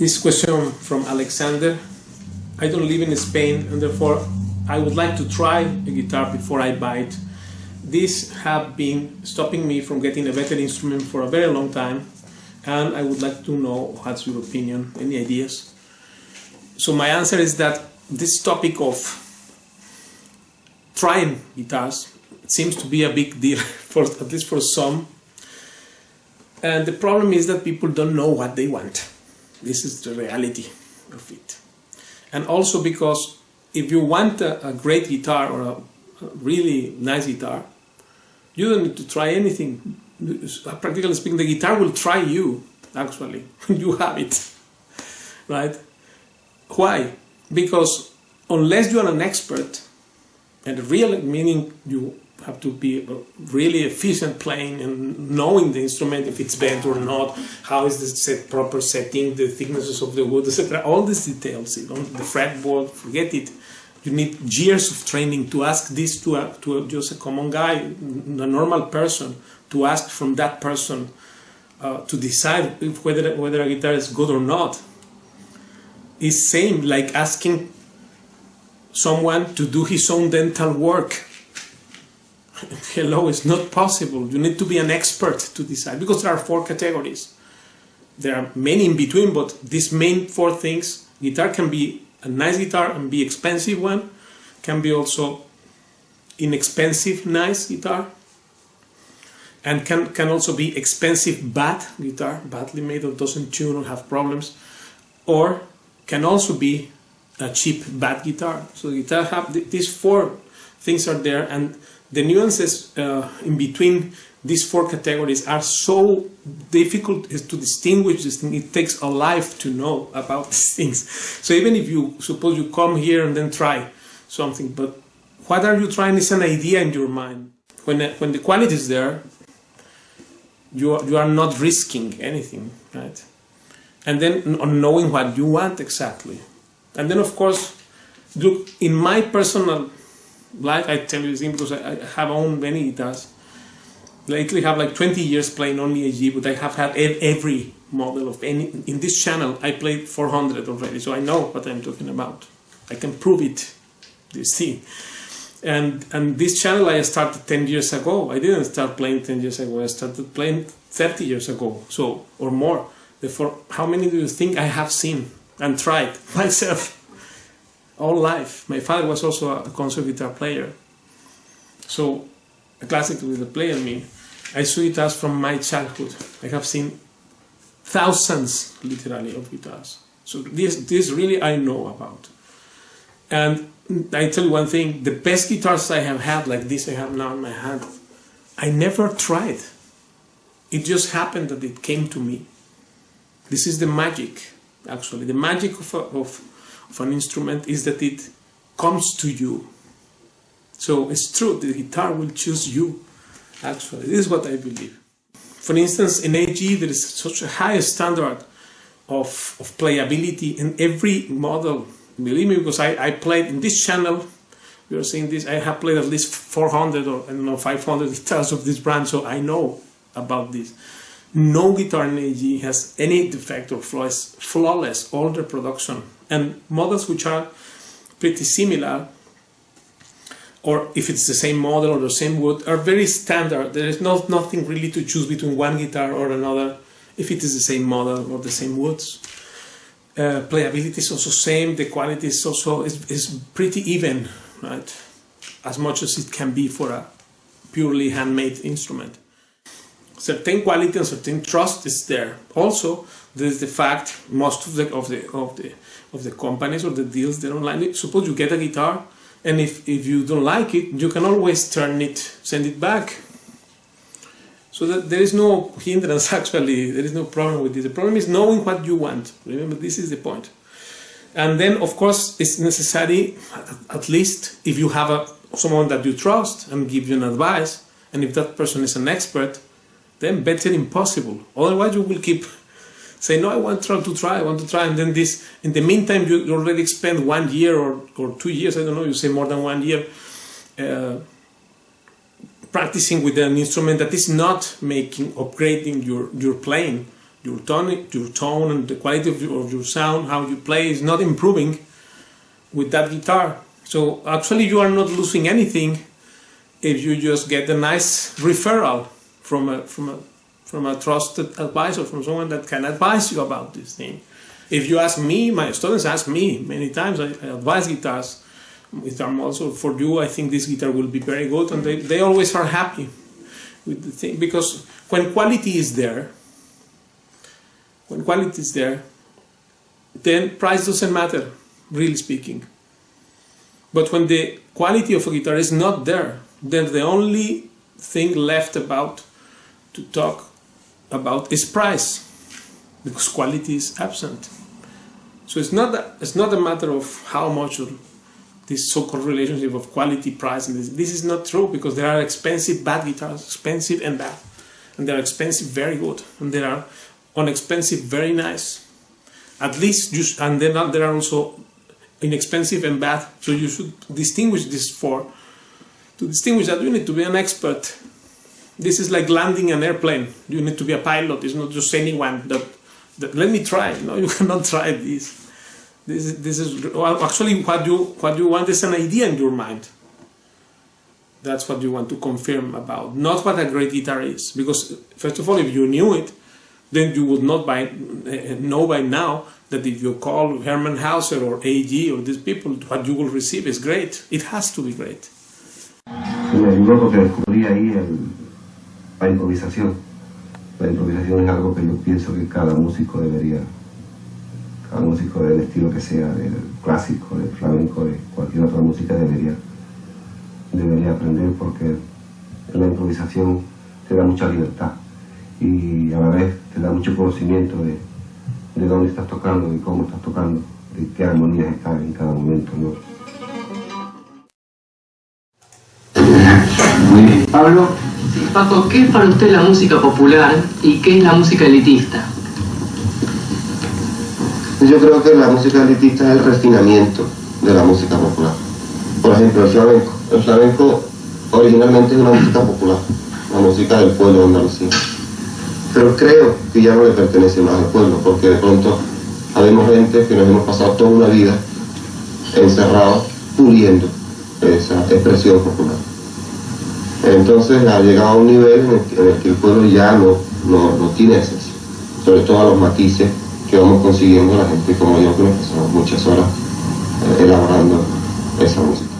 This question from Alexander. I don't live in Spain and therefore I would like to try a guitar before I buy it. These have been stopping me from getting a better instrument for a very long time, and I would like to know what's your opinion, any ideas. So my answer is that this topic of trying guitars seems to be a big deal, at least for some. And the problem is that people don't know what they want. This is the reality of it. And also because if you want a great guitar or a really nice guitar, you don't need to try anything. Practically speaking, the guitar will try you, actually. You have it, right? Why? Because unless you are an expert, and real meaning you have to be really efficient playing and knowing the instrument, if it's bent or not, how is the proper setting, the thicknesses of the wood, etc. All these details, the fretboard, forget it. You need years of training to ask this to just a common guy, a normal person, to ask from that person to decide whether a guitar is good or not. It's same like asking someone to do his own dental work. Hello, it's not possible. You need to be an expert to decide, because there are 4 categories. There are many in between, but these main 4 things: guitar can be a nice guitar and be expensive one, can be also inexpensive nice guitar, and can also be expensive bad guitar, badly made or doesn't tune or have problems, or can also be a cheap bad guitar. So the guitar have these 4 things are there, and the nuances in between these 4 categories are so difficult to distinguish this thing. It takes a life to know about these things. So even if you suppose you come here and then try something, but what are you trying is an idea in your mind. When the quality is there, you are not risking anything, right? And then on knowing what you want exactly. And then of course, look, in my personal life, I tell you this thing because I have owned many guitars. Lately I have like 20 years playing only AG, but I have had every model of any. In this channel I played 400 already, so I know what I'm talking about. I can prove it, you see. And this channel I started 10 years ago. I didn't start playing 10 years ago, I started playing 30 years ago, so, or more. Therefore, how many do you think I have seen and tried myself all life? My father was also a concert guitar player, so a classical guitar player. I saw guitars from my childhood. I have seen thousands, literally, of guitars. So this really I know about. And I tell you one thing: the best guitars I have had, like this I have now in my hand, I never tried. It just happened that it came to me. This is the magic, actually. The magic of an instrument is that it comes to you. So it's true, the guitar will choose you, actually. This is what I believe. For instance, in AG there is such a high standard of playability in every model. Believe me, because I played in this channel, we are saying this, I have played at least 400 or I don't know, 500 guitars of this brand, so I know about this. No guitar in AG has any defect or flawless older production, and models which are pretty similar, or if it's the same model or the same wood, are very standard. There is nothing really to choose between one guitar or another if it is the same model or the same woods. Playability is also same, the quality is also is pretty even, right? As much as it can be for a purely handmade instrument. Certain quality and certain trust is there. Also, there is the fact most of the companies or the deals they don't like it. Suppose you get a guitar, and if you don't like it, you can always send it back. So that there is no hindrance, actually. There is no problem with this. The problem is knowing what you want. Remember, this is the point. And then, of course, it's necessary, at least if you have someone that you trust and give you an advice, and if that person is an expert, then better impossible. Otherwise, you will keep saying, no, I want to try, and then this, in the meantime, you already spend 1 year or 2 years, I don't know, you say more than 1 year, practicing with an instrument that is not upgrading your playing. your tone and the quality of your sound, how you play is not improving with that guitar. So actually you are not losing anything if you just get a nice referral from a trusted advisor, from someone that can advise you about this thing. If you ask me, my students ask me many times, I advise guitars with also for you, I think this guitar will be very good, and they always are happy with the thing, because when quality is there, then price doesn't matter, really speaking. But when the quality of a guitar is not there, then the only thing left to talk about is price, because quality is absent. So it's not a matter of how much of this so-called relationship of quality price, and this is not true, because there are expensive bad guitars, expensive and bad, and there are expensive very good, and there are inexpensive very nice. At least and then there are also inexpensive and bad. So you should distinguish this to distinguish that you need to be an expert. This is like landing an airplane. You need to be a pilot. It's not just anyone that let me try. No, you cannot try this. This is well, actually what you want is an idea in your mind. That's what you want to confirm about, not what a great guitar is. Because first of all, if you knew it, then you would not know by now that if you call Hermann Hauser or AG or these people, what you will receive is great. It has to be great. Me ayudó porque descubrí ahí la improvisación. La improvisación es algo que yo pienso que cada músico del estilo que sea, del clásico, del flamenco, de cualquier otra música debería aprender, porque la improvisación te da mucha libertad y a la vez te da mucho conocimiento de dónde estás tocando, de cómo estás tocando, de qué armonías están en cada momento, ¿no? Muy bien. Pablo. Sí, Paco, ¿qué es para usted la música popular y qué es la música elitista? Yo creo que la música elitista es el refinamiento de la música popular. Por ejemplo, el flamenco. El flamenco originalmente es una música popular, la música del pueblo de Andalucía. Pero creo que ya no le pertenece más al pueblo, porque de pronto habemos gente que nos hemos pasado toda una vida encerrados, puliendo esa expresión popular. Entonces ha llegado a un nivel en el que el pueblo ya no tiene esencia, sobre todo a los matices que vamos consiguiendo la gente como yo, que nos pasamos muchas horas elaborando esa música.